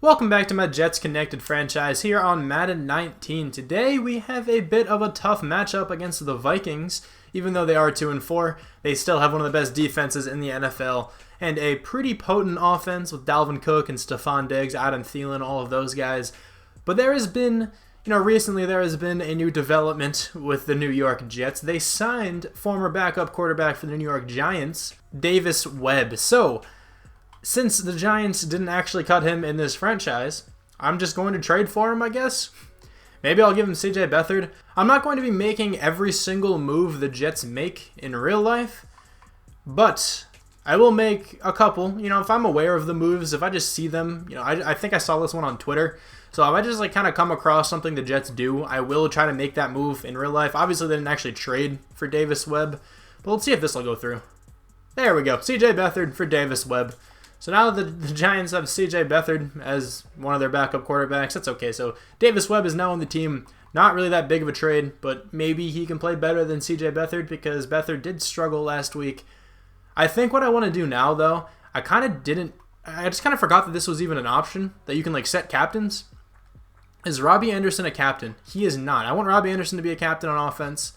Welcome back to my Jets Connected franchise here on Madden 19. Today we have a bit of a tough matchup against the Vikings. Even though they are 2-4, they still have one of the best defenses in the NFL and a pretty potent offense with Dalvin Cook and Stephon Diggs, Adam Thielen, all of those guys. But there has been, recently there has been a new development with the New York Jets. They signed former backup quarterback for the New York Giants, Davis Webb. So, since the Giants didn't actually cut him in this franchise, I'm just going to trade for him, I guess. Maybe I'll give him CJ Beathard. I'm not going to be making every single move the Jets make in real life, but I will make a couple. If I'm aware of the moves, if I just see them, I think I saw this one on Twitter. So if I just kind of come across something the Jets do, I will try to make that move in real life. Obviously, they didn't actually trade for Davis Webb, but let's see if this will go through. There we go. CJ Beathard for Davis Webb. So now the Giants have CJ Beathard as one of their backup quarterbacks. That's okay. So Davis Webb is now on the team. Not really that big of a trade, but maybe he can play better than CJ Beathard because Beathard did struggle last week. I think what I want to do now, though, I just kind of forgot that this was even an option, that you can set captains. Is Robbie Anderson a captain? He is not. I want Robbie Anderson to be a captain on offense.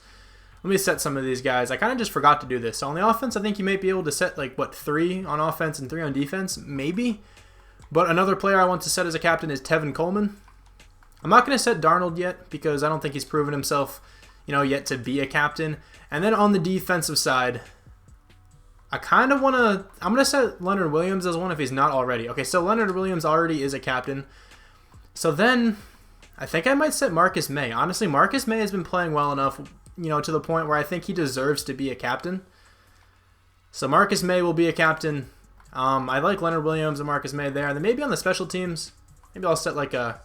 Let me set some of these guys. I kind of just forgot to do this. So on the offense, I think you may be able to set 3 on offense and 3 on defense, maybe. But another player I want to set as a captain is Tevin Coleman. I'm not going to set Darnold yet because I don't think he's proven himself, yet to be a captain. And then on the defensive side, I'm going to set Leonard Williams as one if he's not already. Okay, so Leonard Williams already is a captain. So then I think I might set Marcus May. Honestly, Marcus May has been playing well enough, to the point where I think he deserves to be a captain. So Marcus May will be a captain. I like Leonard Williams and Marcus May there. And then maybe on the special teams, maybe I'll set a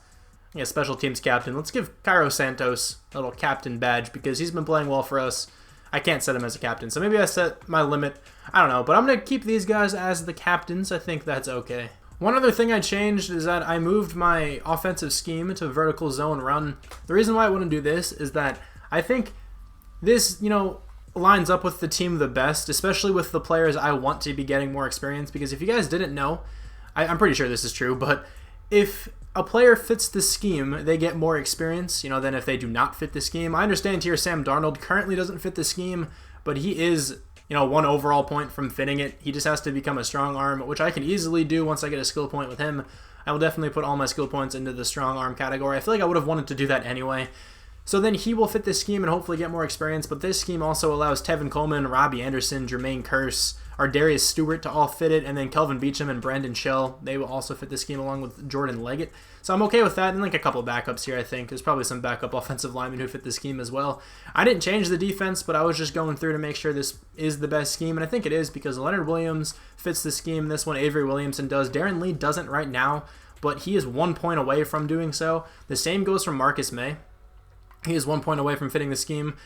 special teams captain. Let's give Cairo Santos a little captain badge because he's been playing well for us. I can't set him as a captain. So maybe I set my limit. I don't know. But I'm going to keep these guys as the captains. I think that's okay. One other thing I changed is that I moved my offensive scheme to vertical zone run. The reason why I want to do this is that I think this, lines up with the team the best, especially with the players I want to be getting more experience. Because if you guys didn't know, I'm pretty sure this is true, but if a player fits the scheme, they get more experience, than if they do not fit the scheme. I understand here Sam Darnold currently doesn't fit the scheme, but he is, 1 overall point from fitting it. He just has to become a strong arm, which I can easily do once I get a skill point with him. I will definitely put all my skill points into the strong arm category. I feel like I would have wanted to do that anyway. So then he will fit this scheme and hopefully get more experience, but this scheme also allows Tevin Coleman, Robbie Anderson, Jermaine Kearse, or Darius Stewart to all fit it, and then Kelvin Beachum and Brandon Shell, they will also fit the scheme along with Jordan Leggett. So I'm okay with that, and a couple backups here, I think. There's probably some backup offensive linemen who fit the scheme as well. I didn't change the defense, but I was just going through to make sure this is the best scheme, and I think it is because Leonard Williams fits the scheme. This one Avery Williamson does. Darren Lee doesn't right now, but he is 1 point away from doing so. The same goes for Marcus May. He is 1 point away from fitting the scheme.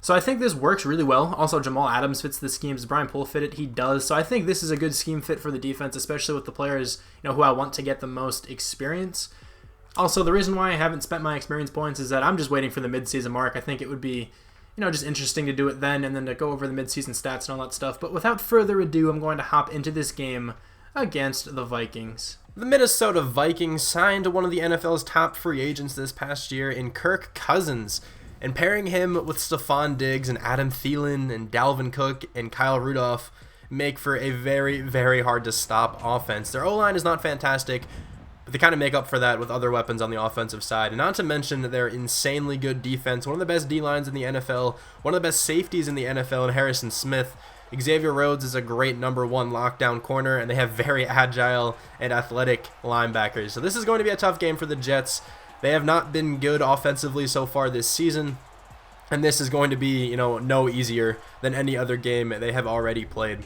So I think this works really well. Also, Jamal Adams fits the schemes. Brian Poole fit it. He does. So I think this is a good scheme fit for the defense, especially with the players who I want to get the most experience. Also, the reason why I haven't spent my experience points is that I'm just waiting for the midseason mark. I think it would be just interesting to do it then and then to go over the midseason stats and all that stuff. But without further ado, I'm going to hop into this game against the Vikings. The Minnesota Vikings signed one of the NFL's top free agents this past year in Kirk Cousins, and pairing him with Stephon Diggs and Adam Thielen and Dalvin Cook and Kyle Rudolph make for a very, very hard to stop offense. Their O-line is not fantastic, but they kind of make up for that with other weapons on the offensive side. And not to mention their insanely good defense, one of the best D-lines in the NFL, one of the best safeties in the NFL in Harrison Smith. Xavier Rhodes is a great number 1 lockdown corner, and they have very agile and athletic linebackers. So this is going to be a tough game for the Jets. They have not been good offensively so far this season, and this is going to be, no easier than any other game they have already played.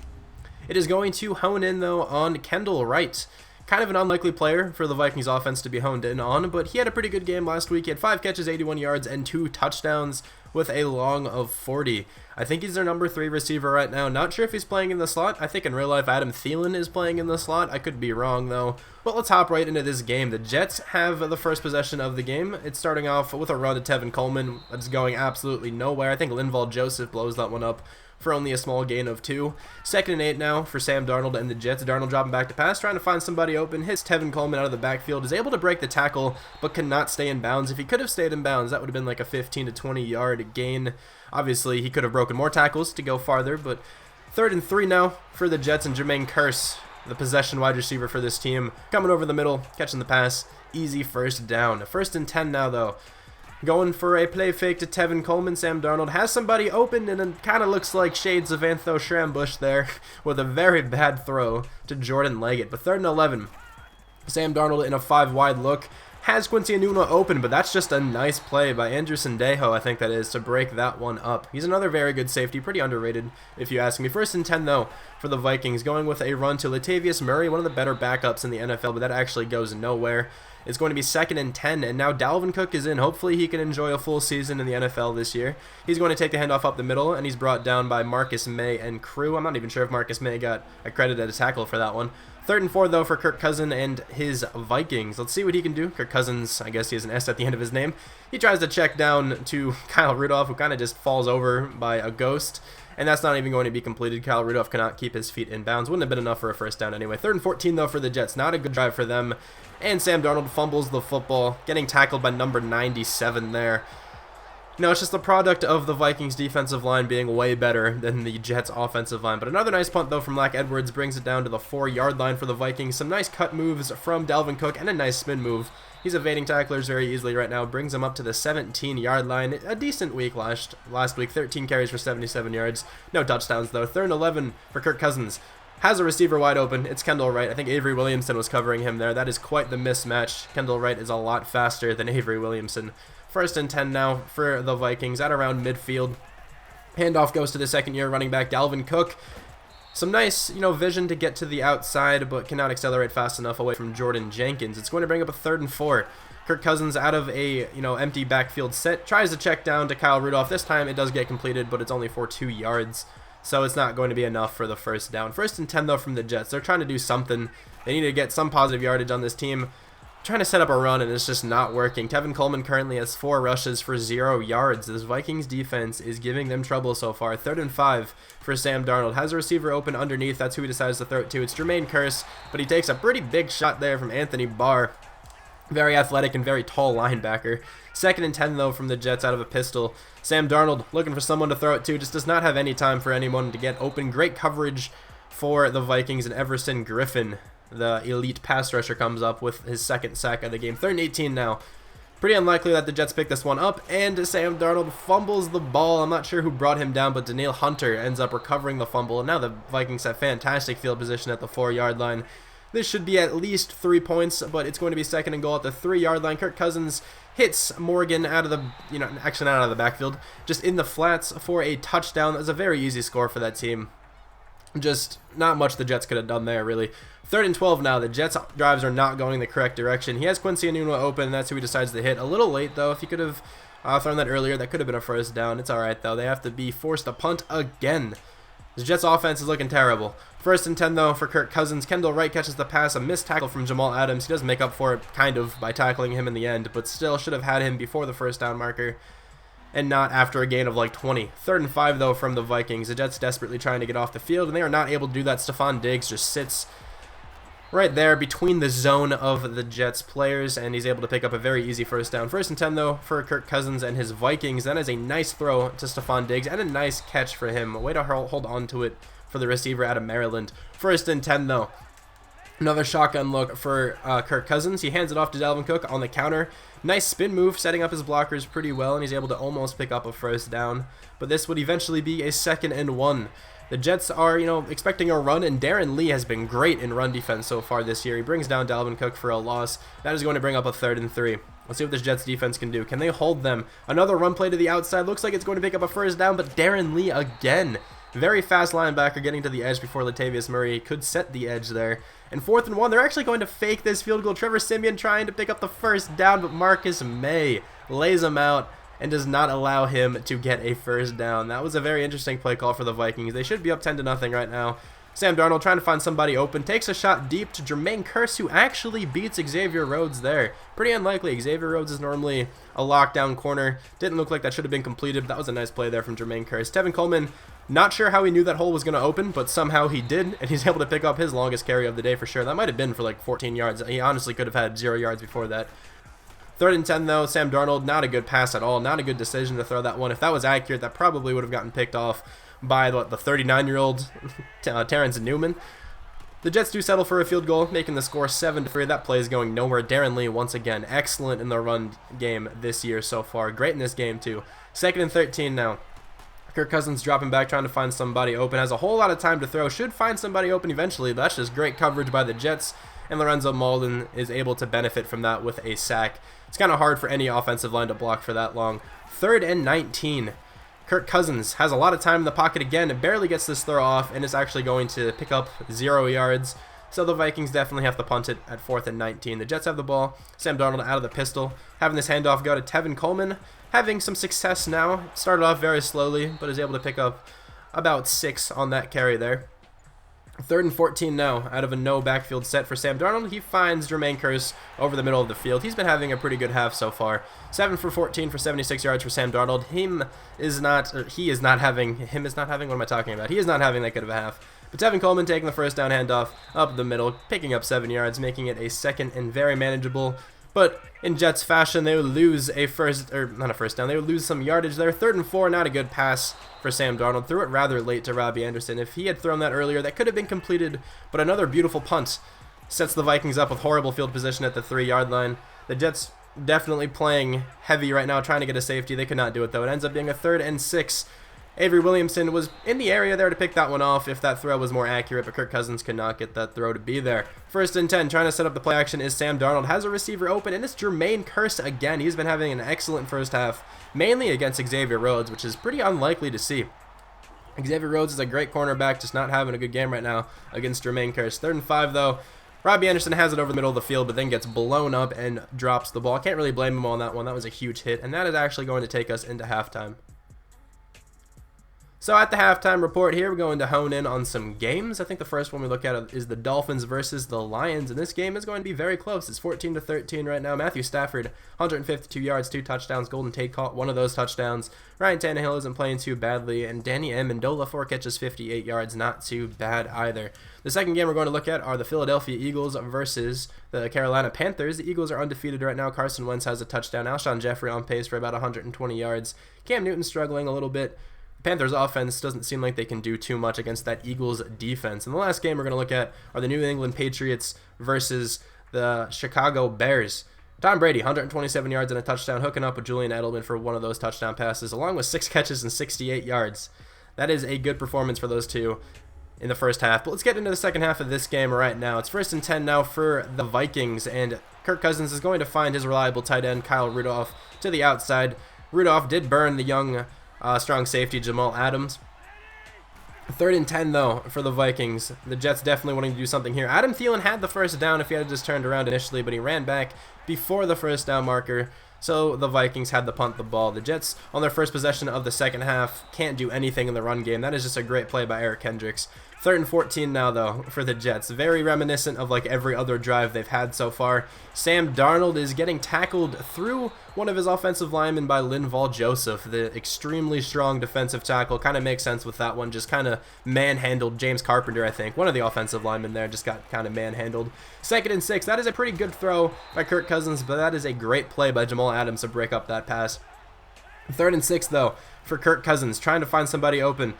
It is going to hone in, though, on Kendall Wright. Kind of an unlikely player for the Vikings offense to be honed in on, but he had a pretty good game last week. He had 5 catches, 81 yards, and 2 touchdowns. with a long of 40. I think he's their number 3 receiver right now. Not sure if he's playing in the slot. I think in real life Adam Thielen is playing in the slot. I could be wrong though. But let's hop right into this game. The Jets have the first possession of the game. It's starting off with a run to Tevin Coleman. That's going absolutely nowhere. I think Linval Joseph blows that one up for only a small gain of 2. 2nd and 8 now for Sam Darnold and the Jets. Darnold dropping back to pass, trying to find somebody open. Hits Tevin Coleman out of the backfield. Is able to break the tackle, but cannot stay in bounds. If he could have stayed in bounds, that would have been like a 15 to 20 yard gain. Obviously, he could have broken more tackles to go farther, but 3rd and 3 now for the Jets, and Jermaine Kearse, the possession wide receiver for this team, coming over the middle, catching the pass. Easy first down. 1st and 10 now, though. Going for a play fake to Tevin Coleman. Sam Darnold has somebody open, and it kind of looks like shades of Antho Schrambush there with a very bad throw to Jordan Leggett. But 3rd and 11. Sam Darnold in a 5-wide look. Has Quincy Enunwa open, but that's just a nice play by Andrew Sendejo, I think that is, to break that one up. He's another very good safety, pretty underrated if you ask me. 1st and 10, though, for the Vikings, going with a run to Latavius Murray, one of the better backups in the NFL, but that actually goes nowhere. It's going to be 2nd and 10, and now Dalvin Cook is in. Hopefully he can enjoy a full season in the NFL this year. He's going to take the handoff up the middle, and he's brought down by Marcus May and crew. I'm not even sure if Marcus May got a credit at a tackle for that one. 3rd and 4, though, for Kirk Cousins and his Vikings. Let's see what he can do. Kirk Cousins, I guess he has an S at the end of his name. He tries to check down to Kyle Rudolph, who kind of just falls over by a ghost. And that's not even going to be completed. Kyle Rudolph cannot keep his feet in bounds. Wouldn't have been enough for a first down anyway. 3rd and 14, though, for the Jets. Not a good drive for them. And Sam Darnold fumbles the football, getting tackled by number 97 there. No, it's just the product of the Vikings defensive line being way better than the Jets offensive line. But another nice punt, though, from Lack Edwards brings it down to the 4-yard line for the Vikings. Some nice cut moves from Dalvin Cook and a nice spin move. He's evading tacklers very easily right now. Brings him up to the 17-yard line. A decent week last week. 13 carries for 77 yards. No touchdowns, though. 3rd and 11 for Kirk Cousins. Has a receiver wide open. It's Kendall Wright. I think Avery Williamson was covering him there. That is quite the mismatch. Kendall Wright is a lot faster than Avery Williamson. 1st and 10 now for the Vikings at around midfield. Handoff goes to the 2nd-year running back, Dalvin Cook. Some nice, vision to get to the outside, but cannot accelerate fast enough away from Jordan Jenkins. It's going to bring up a 3rd and 4. Kirk Cousins out of a, empty backfield set. Tries to check down to Kyle Rudolph. This time it does get completed, but it's only for 2 yards. So it's not going to be enough for the first down. 1st and 10, though, from the Jets. They're trying to do something. They need to get some positive yardage on this team. Trying to set up a run, and it's just not working. Tevin Coleman currently has 4 rushes for 0 yards. This Vikings defense is giving them trouble so far. 3rd and 5 for Sam Darnold. Has a receiver open underneath. That's who he decides to throw it to. It's Jermaine Kearse, but he takes a pretty big shot there from Anthony Barr. Very athletic and very tall linebacker. 2nd and 10, though, from the Jets out of a pistol. Sam Darnold looking for someone to throw it to. Just does not have any time for anyone to get open. Great coverage for the Vikings, and Everson Griffin, the elite pass rusher, comes up with his 2nd sack of the game. 3rd and 18 now. Pretty unlikely that the Jets pick this one up, and Sam Darnold fumbles the ball. I'm not sure who brought him down, but Danielle Hunter ends up recovering the fumble, and now the Vikings have fantastic field position at the 4-yard line. This should be at least 3 points, but it's going to be 2nd and goal at the 3-yard line. Kirk Cousins hits Morgan out of the, actually not out of the backfield, just in the flats for a touchdown. That's a very easy score for that team. Just not much the Jets could have done there, really. 3rd and 12 now. The Jets' drives are not going the correct direction. He has Quincy Enunwa open, and that's who he decides to hit. A little late, though. If he could have thrown that earlier, that could have been a first down. It's all right, though. They have to be forced to punt again. The Jets' offense is looking terrible. 1st and 10, though, for Kirk Cousins. Kendall Wright catches the pass. A missed tackle from Jamal Adams. He does make up for it, kind of, by tackling him in the end, but still should have had him before the first down marker and not after a gain of like 20. 3rd and 5, though, from the Vikings. The Jets desperately trying to get off the field, and they are not able to do that. Stephon Diggs just sits right there between the zone of the Jets players, and he's able to pick up a very easy first down. 1st and 10, though, for Kirk Cousins and his Vikings. That is a nice throw to Stephon Diggs, and a nice catch for him. A way to hold on to it for the receiver out of Maryland. 1st and 10, though. Another shotgun look for Kirk Cousins. He hands it off to Dalvin Cook on the counter. Nice spin move, setting up his blockers pretty well, and he's able to almost pick up a first down. But this would eventually be a 2nd and 1. The Jets are, expecting a run, and Darren Lee has been great in run defense so far this year. He brings down Dalvin Cook for a loss. That is going to bring up a 3rd and 3. Let's see what this Jets defense can do. Can they hold them? Another run play to the outside. Looks like it's going to pick up a first down, but Darren Lee again. Very fast linebacker getting to the edge before Latavius Murray could set the edge there. And 4th and 1, they're actually going to fake this field goal. Trevor Siemian trying to pick up the first down, but Marcus May lays him out and does not allow him to get a first down. That was a very interesting play call for the Vikings. They should be up 10-0 right now. Sam Darnold trying to find somebody open, takes a shot deep to Jermaine Kearse, who actually beats Xavier Rhodes there. Pretty unlikely. Xavier Rhodes is normally a lockdown corner. Didn't look like that should have been completed. That was a nice play there from Jermaine Kearse. Tevin Coleman, not sure how he knew that hole was going to open, but somehow he did, and he's able to pick up his longest carry of the day for sure. That might have been for like 14 yards. He honestly could have had 0 yards before that. 3rd and 10 though, Sam Darnold, not a good pass at all. Not a good decision to throw that one. If that was accurate, that probably would have gotten picked off by the 39-year-old Terrence Newman. The Jets do settle for a field goal, making the score 7-3. That play is going nowhere. Darren Lee, once again, excellent in the run game this year so far. Great in this game, too. 2nd and 13 now. Kirk Cousins dropping back, trying to find somebody open. Has a whole lot of time to throw. Should find somebody open eventually, but that's just great coverage by the Jets. And Lorenzo Malden is able to benefit from that with a sack. It's kind of hard for any offensive line to block for that long. 3rd and 19. Kirk Cousins has a lot of time in the pocket again and barely gets this throw off and is actually going to pick up 0 yards. So the Vikings definitely have to punt it at 4th and 19. The Jets have the ball. Sam Darnold out of the pistol. Having this handoff go to Tevin Coleman. Having some success now. Started off very slowly, but is able to pick up about 6 on that carry there. 3rd and 14 now, out of a no backfield set for Sam Darnold. He finds Jermaine Kearse over the middle of the field. He's been having a pretty good half so far. 7 for 14 for 76 yards for Sam Darnold. He is not having that good of a half. But Tevin Coleman taking the first down handoff up the middle, picking up 7 yards, making it a 2nd and very manageable. But in Jets fashion, they would lose they would lose some yardage there. 3rd and 4, not a good pass for Sam Darnold. Threw it rather late to Robbie Anderson. If he had thrown that earlier, that could have been completed, but another beautiful punt sets the Vikings up with horrible field position at the 3-yard line. The Jets definitely playing heavy right now, trying to get a safety. They could not do it, though. It ends up being a 3rd and 6. Avery Williamson was in the area there to pick that one off if that throw was more accurate, but Kirk Cousins could not get that throw to be there. 1st and 10, trying to set up the play action is Sam Darnold. Has a receiver open, and it's Jermaine Kearse again. He's been having an excellent first half, mainly against Xavier Rhodes, which is pretty unlikely to see. Xavier Rhodes is a great cornerback, just not having a good game right now against Jermaine Kearse. 3rd and 5, though. Robbie Anderson has it over the middle of the field, but then gets blown up and drops the ball. Can't really blame him on that one. That was a huge hit, and that is actually going to take us into halftime. So at the halftime report here, we're going to hone in on some games. I think the first one we look at is the Dolphins versus the Lions, and this game is going to be very close. It's 14-13 right now. Matthew Stafford, 152 yards, 2 touchdowns. Golden Tate caught one of those touchdowns. Ryan Tannehill isn't playing too badly, and Danny Amendola, 4 catches, 58 yards, not too bad either. The second game we're going to look at are the Philadelphia Eagles versus the Carolina Panthers. The Eagles are undefeated right now. Carson Wentz has a touchdown. Alshon Jeffrey on pace for about 120 yards. Cam Newton struggling a little bit. Panthers offense doesn't seem like they can do too much against that Eagles defense. And the last game we're going to look at are the New England Patriots versus the Chicago Bears. Tom Brady, 127 yards and a touchdown, hooking up with Julian Edelman for one of those touchdown passes, along with 6 catches and 68 yards. That is a good performance for those two in the first half. But let's get into the second half of this game right now. It's 1st and 10 now for the Vikings, and Kirk Cousins is going to find his reliable tight end, Kyle Rudolph, to the outside. Rudolph did burn the young strong safety Jamal Adams. 3rd and 10 though for the Vikings. The Jets definitely wanting to do something here. Adam Thielen had the first down if he had just turned around initially, but he ran back before the first down marker. So the Vikings had to punt the ball. The Jets, on their first possession of the second half, can't do anything in the run game. That is just a great play by Eric Kendricks. 3rd and 14 now, though, for the Jets. Very reminiscent of like every other drive they've had so far. Sam Darnold is getting tackled through one of his offensive linemen by Linval Joseph, the extremely strong defensive tackle. Kind of makes sense with that one. Just kind of manhandled James Carpenter, I think. One of the offensive linemen there just got kind of manhandled. 2nd and 6. That is a pretty good throw by Kirk Cousins, but that is a great play by Jamal Adams to break up that pass. 3rd and 6, though, for Kirk Cousins, trying to find somebody open.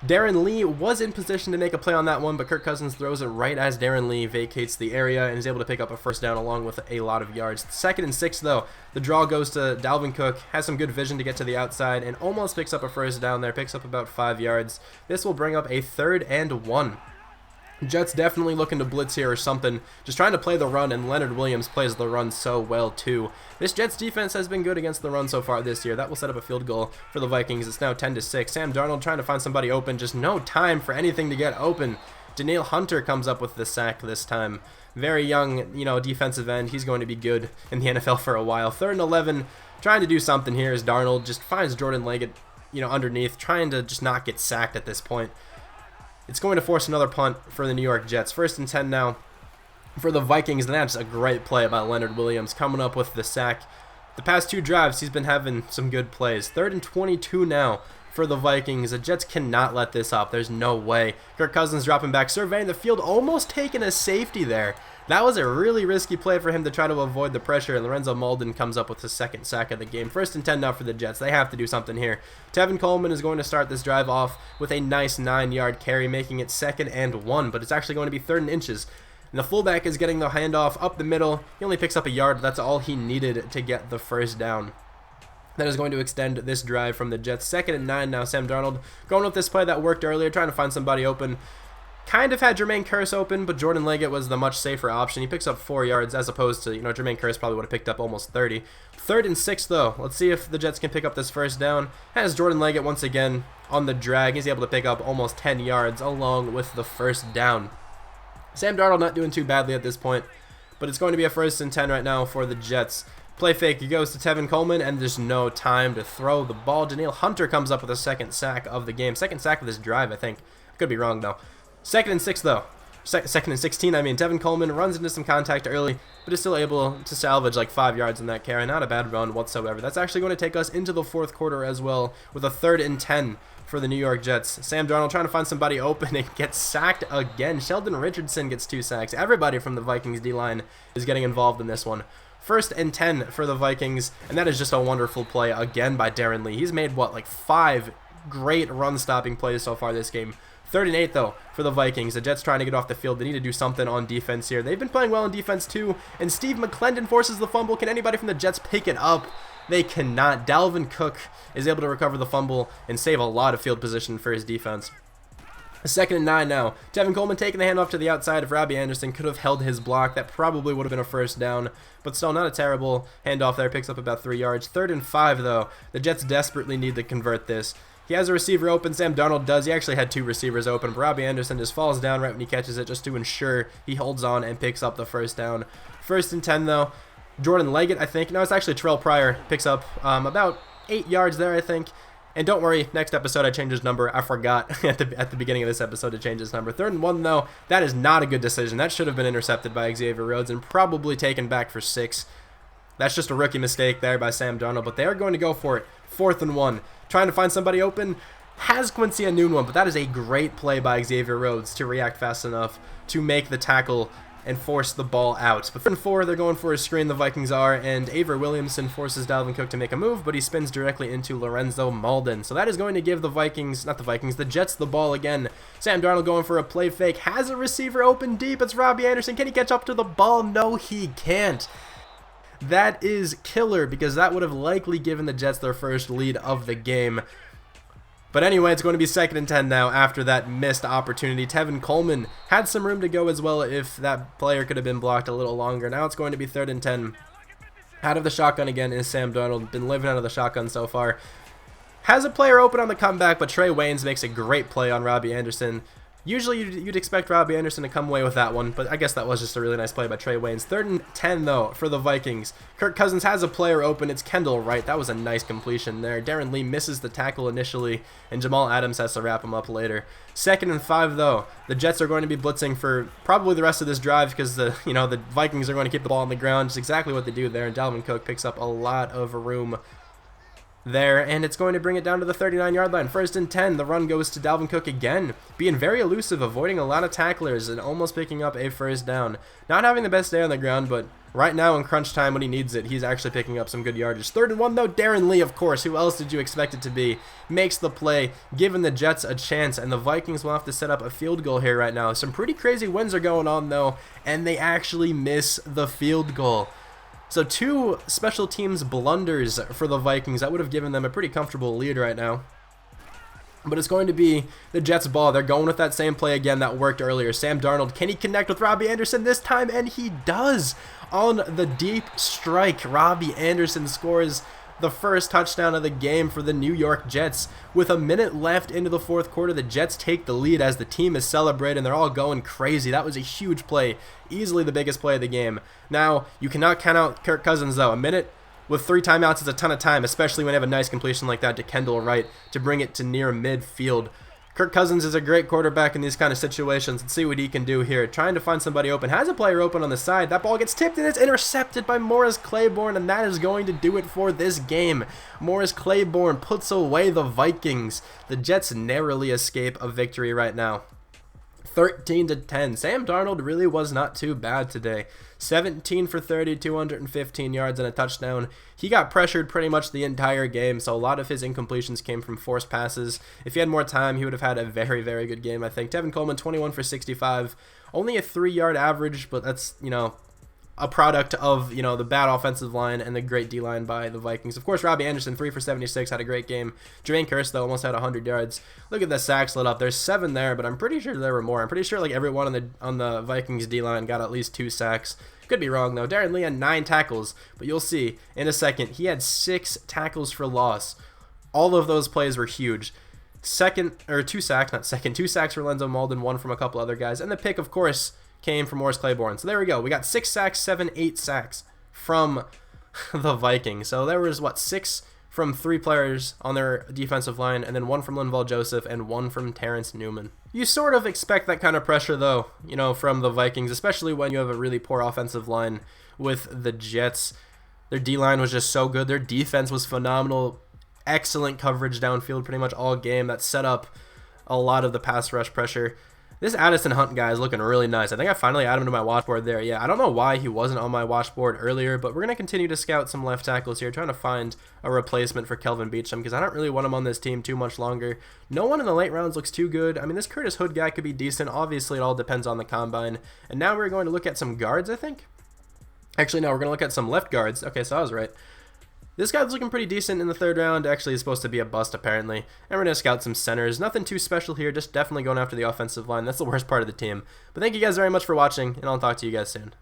Darren Lee was in position to make a play on that one, but Kirk Cousins throws it right as Darren Lee vacates the area and is able to pick up a first down along with a lot of yards. 2nd and 6, though, the draw goes to Dalvin Cook, has some good vision to get to the outside, and almost picks up a first down there, picks up about 5 yards. This will bring up a 3rd and 1. Jets definitely looking to blitz here or something, just trying to play the run, and Leonard Williams plays the run so well too. This Jets defense has been good against the run so far this year. That will set up a field goal for the Vikings. It's now 10-6. Sam Darnold trying to find somebody open, just no time for anything to get open. Danielle Hunter comes up with the sack this time. Very young, defensive end. He's going to be good in the NFL for a while. 3rd and 11 Trying to do something here as Darnold just finds Jordan Leggett, underneath, trying to just not get sacked at this point. It's going to force another punt for the New York Jets. 1st and 10 now for the Vikings, and that's a great play by Leonard Williams coming up with the sack. The past 2 drives, he's been having some good plays. 3rd and 22 now for the Vikings. The Jets cannot let this up. There's no way. Kirk Cousins dropping back, surveying the field, almost taking a safety there. That was a really risky play for him to try to avoid the pressure, and Lorenzo Malden comes up with the 2nd sack of the game. 1st and 10 now for the Jets. They have to do something here. Tevin Coleman is going to start this drive off with a nice 9-yard carry, making it 2nd and 1, but it's actually going to be 3rd and inches. And the fullback is getting the handoff up the middle. He only picks up a yard, but that's all he needed to get the 1st down. That is going to extend this drive from the Jets. 2nd and 9 now. Sam Darnold going with this play that worked earlier, trying to find somebody open. Kind of had Jermaine Kearse open, but Jordan Leggett was the much safer option. He picks up 4 yards as opposed to, Jermaine Kearse probably would have picked up almost 30. 3rd and 6 though. Let's see if the Jets can pick up this 1st down. Has Jordan Leggett once again on the drag. He's able to pick up almost 10 yards along with the 1st down. Sam Darnold not doing too badly at this point, but it's going to be a 1st and 10 right now for the Jets. Play fake, he goes to Tevin Coleman, and there's no time to throw the ball. Danielle Hunter comes up with a 2nd sack of the game. 2nd sack of this drive, I think. Could be wrong, though. 2nd and 6, though. 2nd and 16, Tevin Coleman runs into some contact early, but is still able to salvage like 5 yards in that carry. Not a bad run whatsoever. That's actually going to take us into the 4th quarter as well, with a 3rd and 10 for the New York Jets. Sam Darnold trying to find somebody open and gets sacked again. Sheldon Richardson gets 2 sacks. Everybody from the Vikings D-line is getting involved in this one. 1st and 10 for the Vikings, and that is just a wonderful play again by Darren Lee. He's made, 5 great run-stopping plays so far this game. 3rd and 8, though, for the Vikings. The Jets trying to get off the field. They need to do something on defense here. They've been playing well on defense, too, and Steve McClendon forces the fumble. Can anybody from the Jets pick it up? They cannot. Dalvin Cook is able to recover the fumble and save a lot of field position for his defense. 2nd and 9 now. Tevin Coleman taking the handoff to the outside. If Robbie Anderson could have held his block, that probably would have been a 1st down. But still, not a terrible handoff there. Picks up about 3 yards. 3rd and 5, though. The Jets desperately need to convert this. He has a receiver open. Sam Darnold does. He actually had 2 receivers open. But Robbie Anderson just falls down right when he catches it just to ensure he holds on and picks up the 1st down. 1st and 10, though. Jordan Leggett, I think. No, it's actually Terrell Pryor. Picks up about 8 yards there, I think. And don't worry, next episode I change his number. I forgot at the beginning of this episode to change his number. 3rd and 1, though. That is not a good decision. That should have been intercepted by Xavier Rhodes and probably taken back for 6. That's just a rookie mistake there by Sam Darnold, but they are going to go for it. 4th and 1. Trying to find somebody open. Has Quincy Enunwa, but that is a great play by Xavier Rhodes to react fast enough to make the tackle and force the ball out. But 3rd and 4, they're going for a screen, the Vikings are, and Avery Williamson forces Dalvin Cook to make a move, but he spins directly into Lorenzo Malden. So that is going to give the Jets the ball again. Sam Darnold going for a play fake, has a receiver open deep. It's Robbie Anderson. Can he catch up to the ball? No, he can't. That is killer, because that would have likely given the Jets their 1st lead of the game. But anyway, it's going to be 2nd and 10 now after that missed opportunity. Tevin Coleman had some room to go as well if that player could have been blocked a little longer. Now it's going to be 3rd and 10. Out of the shotgun again is Sam Darnold. Been living out of the shotgun so far. Has a player open on the comeback, but Trey Waynes makes a great play on Robbie Anderson. Usually you'd expect Robbie Anderson to come away with that one, but I guess that was just a really nice play by Trey Waynes. 3rd and 10, though, for the Vikings. Kirk Cousins has a player open. It's Kendall Wright. That was a nice completion there. Darren Lee misses the tackle initially, and Jamal Adams has to wrap him up later. 2nd and 5, though. The Jets are going to be blitzing for probably the rest of this drive because the Vikings are going to keep the ball on the ground. Just exactly what they do there, and Dalvin Cook picks up a lot of room there, and it's going to bring it down to the 39-yard line. 1st and 10, the run goes to Dalvin Cook again, being very elusive, avoiding a lot of tacklers, and almost picking up a 1st down. Not having the best day on the ground, but right now in crunch time when he needs it, he's actually picking up some good yardage. 3rd and 1, though. Darren Lee, of course, who else did you expect it to be, makes the play, giving the Jets a chance, and the Vikings will have to set up a field goal here right now. Some pretty crazy winds are going on, though, and they actually miss the field goal. So 2 special teams blunders for the Vikings. That would have given them a pretty comfortable lead right now. But it's going to be the Jets' ball. They're going with that same play again that worked earlier. Sam Darnold, can he connect with Robbie Anderson this time? And he does. On the deep strike, Robbie Anderson scores the 1st touchdown of the game for the New York Jets. With a minute left into the 4th quarter, the Jets take the lead as the team is celebrating. They're all going crazy. That was a huge play. Easily the biggest play of the game. Now, you cannot count out Kirk Cousins, though. A minute with 3 timeouts, it's a ton of time, especially when you have a nice completion like that to Kendall Wright to bring it to near midfield. Kirk Cousins is a great quarterback in these kind of situations. Let's see what he can do here. Trying to find somebody open. Has a player open on the side. That ball gets tipped and it's intercepted by Morris Claiborne, and that is going to do it for this game. Morris Claiborne puts away the Vikings. The Jets narrowly escape a victory right now. 13-10. Sam Darnold really was not too bad today. 17 for 30, 215 yards and a touchdown. He got pressured pretty much the entire game, so a lot of his incompletions came from forced passes. If he had more time, he would have had a very, very good game, I think. Tevin Coleman, 21 for 65. Only a 3-yard average, but that's, a product of, the bad offensive line and the great D-line by the Vikings. Of course, Robbie Anderson, 3 for 76, had a great game. Jermaine Kearse, though, almost had 100 yards. Look at the sacks lit up. There's 7 there, but I'm pretty sure there were more. I'm pretty sure like everyone on the Vikings D-line got at least 2 sacks. Could be wrong, though. Darren Lee had 9 tackles, but you'll see in a second. He had 6 tackles for loss. All of those plays were huge. 2 sacks for Lenzo Malden, 1 from a couple other guys. And the pick, of course, came from Morris Claiborne. So there we go. We got 6 sacks, 7, 8 sacks from the Vikings. So there was, 6 from 3 players on their defensive line, and then 1 from Linval Joseph and 1 from Terrence Newman. You sort of expect that kind of pressure, though, from the Vikings, especially when you have a really poor offensive line with the Jets. Their D-line was just so good. Their defense was phenomenal. Excellent coverage downfield pretty much all game. That set up a lot of the pass rush pressure. This Addison Hunt guy is looking really nice. I think I finally added him to my watch board there. Yeah, I don't know why he wasn't on my watch board earlier, but we're going to continue to scout some left tackles here, trying to find a replacement for Kelvin Beachum because I don't really want him on this team too much longer. No one in the late rounds looks too good. I mean, this Curtis Hood guy could be decent. Obviously, it all depends on the combine. And now we're going to look at some guards, I think. Actually, no, we're going to look at some left guards. Okay, so I was right. This guy's looking pretty decent in the 3rd round. Actually, he's supposed to be a bust, apparently. And we're going to scout some centers. Nothing too special here, just definitely going after the offensive line. That's the worst part of the team. But thank you guys very much for watching, and I'll talk to you guys soon.